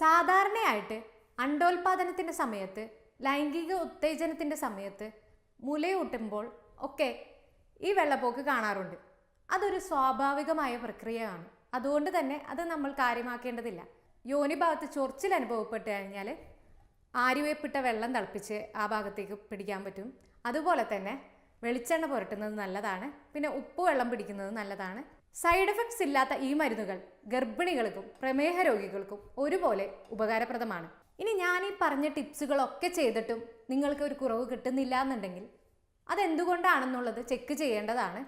സാധാരണയായിട്ട് അണ്ടോൽപാദനത്തിൻ്റെ സമയത്ത്, ലൈംഗിക ഉത്തേജനത്തിൻ്റെ സമയത്ത്, മുലയൂട്ടുമ്പോൾ ഒക്കെ ഈ വെള്ളപ്പോക്ക് കാണാറുണ്ട്. അതൊരു സ്വാഭാവികമായ പ്രക്രിയയാണ്. അതുകൊണ്ട് തന്നെ അത് നമ്മൾ കാര്യമാക്കേണ്ടതില്ല. യോനി ഭാഗത്ത് ചൊറിച്ചിൽ അനുഭവപ്പെട്ട് കഴിഞ്ഞാൽ ആര്യവേപ്പിട്ട വെള്ളം തിളപ്പിച്ച് ആ ഭാഗത്തേക്ക് പിടിക്കാൻ പറ്റും. അതുപോലെ തന്നെ വെളിച്ചെണ്ണ പുരട്ടുന്നത് നല്ലതാണ്. പിന്നെ ഉപ്പ് വെള്ളം പിടിക്കുന്നത് നല്ലതാണ്. സൈഡ് എഫക്ട്സ് ഇല്ലാത്ത ഈ മരുന്നുകൾ ഗർഭിണികൾക്കും പ്രമേഹ രോഗികൾക്കും ഒരുപോലെ ഉപകാരപ്രദമാണ്. ഇനി ഞാൻ ഈ പറഞ്ഞ ടിപ്സുകളൊക്കെ ചെയ്തിട്ടും നിങ്ങൾക്ക് ഒരു കുറവ് കിട്ടുന്നില്ല എന്നുണ്ടെങ്കിൽ അതെന്തുകൊണ്ടാണെന്നുള്ളത് ചെക്ക് ചെയ്യേണ്ടതാണ്.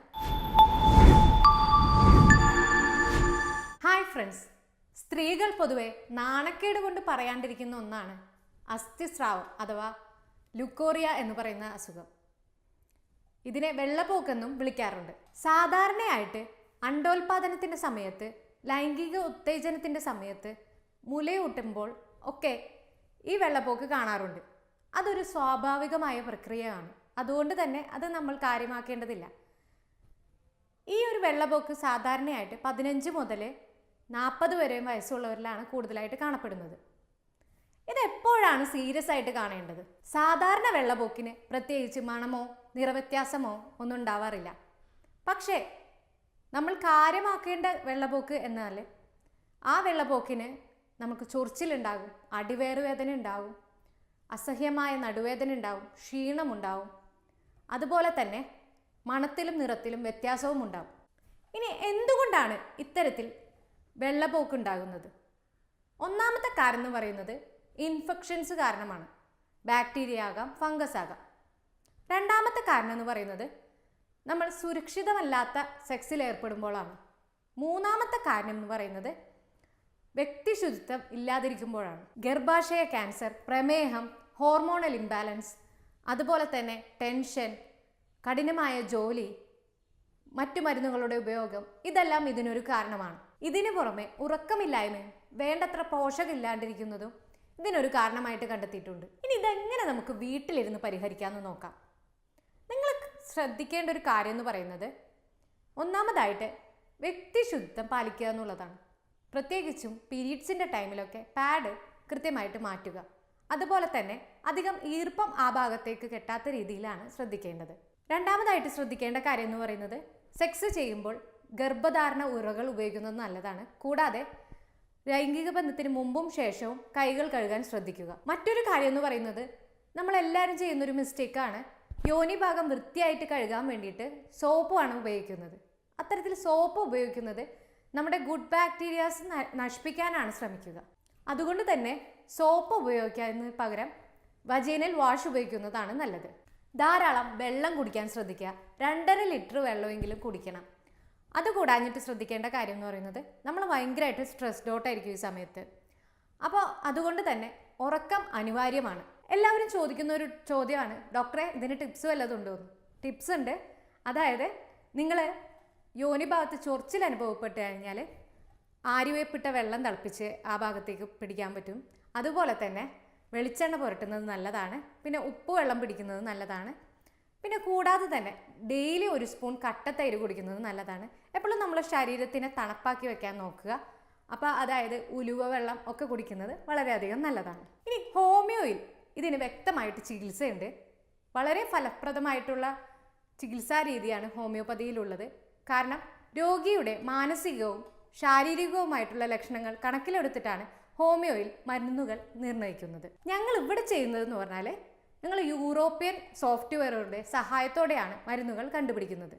ഹായ് ഫ്രണ്ട്സ്, സ്ത്രീകൾ പൊതുവെ നാണക്കേട് കൊണ്ട് പറയാണ്ടിരിക്കുന്ന ഒന്നാണ് അസ്ഥിസ്രാവം അഥവാ ലുക്കോറിയ എന്ന് പറയുന്ന അസുഖം. ഇതിനെ വെള്ളപ്പോക്കെന്നും വിളിക്കാറുണ്ട്. സാധാരണയായിട്ട് അണ്ടോൽപാദനത്തിൻ്റെ സമയത്ത്, ലൈംഗിക ഉത്തേജനത്തിൻ്റെ സമയത്ത്, മുലയൂട്ടുമ്പോൾ ഒക്കെ ഈ വെള്ളപ്പോക്ക് കാണാറുണ്ട്. അതൊരു സ്വാഭാവികമായ പ്രക്രിയയാണ്. അതുകൊണ്ട് തന്നെ അത് നമ്മൾ കാര്യമാക്കേണ്ടതില്ല. ഈ ഒരു വെള്ളപ്പോക്ക് സാധാരണയായിട്ട് 15 മുതൽ 40 വരെ വയസ്സുള്ളവരിലാണ് കൂടുതലായിട്ട് കാണപ്പെടുന്നത്. ഇതെപ്പോഴാണ് സീരിയസ് ആയിട്ട് കാണേണ്ടത്? സാധാരണ വെള്ളപ്പോക്കിന് പ്രത്യേകിച്ച് മണമോ നിറവ്യത്യാസമോ ഒന്നും ഉണ്ടാവാറില്ല. പക്ഷേ നമ്മൾ കാര്യമാക്കേണ്ട വെള്ളപ്പോക്ക് എന്നാൽ ആ വെള്ളപ്പോക്കിന് നമുക്ക് ചൊറിച്ചിലുണ്ടാകും, അടിവയറുവേദന ഉണ്ടാകും, അസഹ്യമായ നടുവേദന ഉണ്ടാകും, ക്ഷീണമുണ്ടാവും, അതുപോലെ തന്നെ മണത്തിലും നിറത്തിലും വ്യത്യാസവും ഉണ്ടാകും. ഇനി എന്തുകൊണ്ടാണ് ഇത്തരത്തിൽ വെള്ളപ്പോക്ക് ഉണ്ടാകുന്നത്? ഒന്നാമത്തെ കാരണം എന്ന് പറയുന്നത് ഇൻഫെക്ഷൻസ് കാരണമാണ്. ബാക്ടീരിയ ആകാം, ഫംഗസ് ആകാം. രണ്ടാമത്തെ കാരണം എന്ന് പറയുന്നത് നമ്മൾ സുരക്ഷിതമല്ലാത്ത സെക്സിൽ ഏർപ്പെടുമ്പോഴാണ്. മൂന്നാമത്തെ കാരണം എന്ന് പറയുന്നത് വ്യക്തിശുചിത്വം ഇല്ലാതിരിക്കുമ്പോഴാണ്. ഗർഭാശയ ക്യാൻസർ, പ്രമേഹം, ഹോർമോണൽ ഇംബാലൻസ്, അതുപോലെ തന്നെ ടെൻഷൻ, കഠിനമായ ജോലി, മറ്റു മരുന്നുകളുടെ ഉപയോഗം, ഇതെല്ലാം ഇതിനൊരു കാരണമാണ്. ഇതിനു പുറമെ ഉറക്കമില്ലായ്മയും വേണ്ടത്ര പോഷകമില്ലാണ്ടിരിക്കുന്നതും ഇതിനൊരു കാരണമായിട്ട് കണ്ടെത്തിയിട്ടുണ്ട്. ഇനി ഇതെങ്ങനെ നമുക്ക് വീട്ടിലിരുന്ന് പരിഹരിക്കാമെന്ന് നോക്കാം. നിങ്ങൾ ശ്രദ്ധിക്കേണ്ട ഒരു കാര്യം എന്ന് പറയുന്നത് ഒന്നാമതായിട്ട് വ്യക്തിശുചിത്വം പാലിക്കുക എന്നുള്ളതാണ്. പ്രത്യേകിച്ചും പീരീഡ്സിൻ്റെ ടൈമിലൊക്കെ പാഡ് കൃത്യമായിട്ട് മാറ്റുക. അതുപോലെ തന്നെ അധികം ഈർപ്പം ആ ഭാഗത്തേക്ക് കെട്ടാത്ത രീതിയിലാണ് ശ്രദ്ധിക്കേണ്ടത്. രണ്ടാമതായിട്ട് ശ്രദ്ധിക്കേണ്ട കാര്യം എന്ന് പറയുന്നത് സെക്സ് ചെയ്യുമ്പോൾ ഗർഭധാരണ ഉറകൾ ഉപയോഗിക്കുന്നത് നല്ലതാണ്. കൂടാതെ ലൈംഗിക ബന്ധത്തിന് മുമ്പും ശേഷവും കൈകൾ കഴുകാൻ ശ്രദ്ധിക്കുക. മറ്റൊരു കാര്യം എന്ന് പറയുന്നത് നമ്മളെല്ലാവരും ചെയ്യുന്നൊരു മിസ്റ്റേക്കാണ് യോനി ഭാഗം വൃത്തിയായിട്ട് കഴുകാൻ വേണ്ടിയിട്ട് സോപ്പുമാണ് ഉപയോഗിക്കുന്നത്. അത്തരത്തിൽ സോപ്പ് ഉപയോഗിക്കുന്നത് നമ്മുടെ ഗുഡ് ബാക്ടീരിയാസ് നശിപ്പിക്കാനാണ് ശ്രമിക്കുക. അതുകൊണ്ട് തന്നെ സോപ്പ് ഉപയോഗിക്കുന്നതിന് പകരം വജൈനൽ വാഷ് ഉപയോഗിക്കുന്നതാണ് നല്ലത്. ധാരാളം വെള്ളം കുടിക്കാൻ ശ്രദ്ധിക്കുക. 2.5 ലിറ്റർ വെള്ളമെങ്കിലും കുടിക്കണം. അതുകൂടാഞ്ഞിട്ട് ശ്രദ്ധിക്കേണ്ട കാര്യം എന്ന് പറയുന്നത് നമ്മൾ ഭയങ്കരമായിട്ട് സ്ട്രെസ്ഡ് ഔട്ടായിരിക്കും ഈ സമയത്ത്. അപ്പോൾ അതുകൊണ്ട് തന്നെ ഉറക്കം അനിവാര്യമാണ്. എല്ലാവരും ചോദിക്കുന്ന ഒരു ചോദ്യമാണ്, ഡോക്ടറെ ഇതിന് ടിപ്സ് വല്ലതും ഉണ്ടോ എന്ന്. ടിപ്സ് ഉണ്ട്. അതായത് നിങ്ങൾ യോനി ഭാഗത്ത് ചൊറിച്ചിൽ അനുഭവപ്പെട്ട് കഴിഞ്ഞാൽ ആര്യവേപ്പിട്ട വെള്ളം തിളപ്പിച്ച് ആ ഭാഗത്തേക്ക് പിടിക്കാൻ പറ്റും. അതുപോലെ തന്നെ വെളിച്ചെണ്ണ പുരട്ടുന്നത് നല്ലതാണ്. പിന്നെ ഉപ്പ് വെള്ളം പിടിക്കുന്നത് നല്ലതാണ്. പിന്നെ കൂടാതെ തന്നെ ഡെയിലി 1 സ്പൂൺ കട്ടത്തൈര് കുടിക്കുന്നത് നല്ലതാണ്. എപ്പോഴും നമ്മൾ ശരീരത്തിനെ തണുപ്പാക്കി വെക്കാൻ നോക്കുക. അപ്പോൾ അതായത് ഉലുവ വെള്ളം ഒക്കെ കുടിക്കുന്നത് വളരെയധികം നല്ലതാണ്. ഇനി ഹോമിയോയിൽ ഇതിന് വ്യക്തമായിട്ട് ചികിത്സയുണ്ട്. വളരെ ഫലപ്രദമായിട്ടുള്ള ചികിത്സാ രീതിയാണ് ഹോമിയോപ്പതിയിലുള്ളത്. കാരണം രോഗിയുടെ മാനസികവും ശാരീരികവുമായിട്ടുള്ള ലക്ഷണങ്ങൾ കണക്കിലെടുത്തിട്ടാണ് ഹോമിയോയിൽ മരുന്നുകൾ നിർണ്ണയിക്കുന്നത്. ഞങ്ങൾ ഇവിടെ ചെയ്യുന്നതെന്ന് പറഞ്ഞാൽ ഞങ്ങൾ യൂറോപ്യൻ സോഫ്റ്റ്വെയറുകളുടെ സഹായത്തോടെയാണ് മരുന്നുകൾ കണ്ടുപിടിക്കുന്നത്.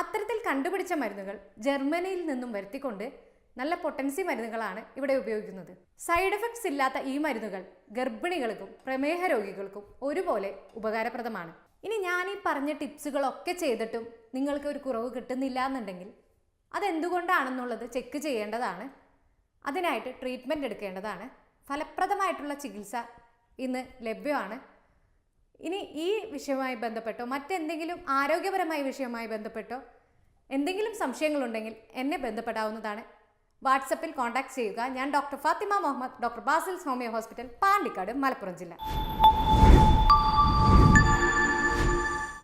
അത്തരത്തിൽ കണ്ടുപിടിച്ച മരുന്നുകൾ ജർമ്മനിയിൽ നിന്നും വരുത്തിക്കൊണ്ട് നല്ല പൊട്ടൻസി മരുന്നുകളാണ് ഇവിടെ ഉപയോഗിക്കുന്നത്. സൈഡ് എഫക്ട്സ് ഇല്ലാത്ത ഈ മരുന്നുകൾ ഗർഭിണികൾക്കും പ്രമേഹ രോഗികൾക്കും ഒരുപോലെ ഉപകാരപ്രദമാണ്. ഇനി ഞാൻ ഈ പറഞ്ഞ ടിപ്സുകളൊക്കെ ചെയ്തിട്ടും നിങ്ങൾക്ക് ഒരു കുറവ് കിട്ടുന്നില്ല എന്നുണ്ടെങ്കിൽ അതെന്തുകൊണ്ടാണെന്നുള്ളത് ചെക്ക് ചെയ്യേണ്ടതാണ്. അതിനായിട്ട് ട്രീറ്റ്മെൻറ്റ് എടുക്കേണ്ടതാണ്. ഫലപ്രദമായിട്ടുള്ള ചികിത്സ ഇന്ന് ലഭ്യമാണ്. ഇനി ഈ വിഷയവുമായി ബന്ധപ്പെട്ടോ മറ്റെന്തെങ്കിലും ആരോഗ്യപരമായ വിഷയവുമായി ബന്ധപ്പെട്ടോ എന്തെങ്കിലും സംശയങ്ങളുണ്ടെങ്കിൽ എന്നെ ബന്ധപ്പെടാവുന്നതാണ്. വാട്സപ്പിൽ കോൺടാക്ട് ചെയ്യുക. ഞാൻ doctor Fathima Muhammad, doctor Basil's homeo hospital, Pandikkad, Malappuram ജില്ല.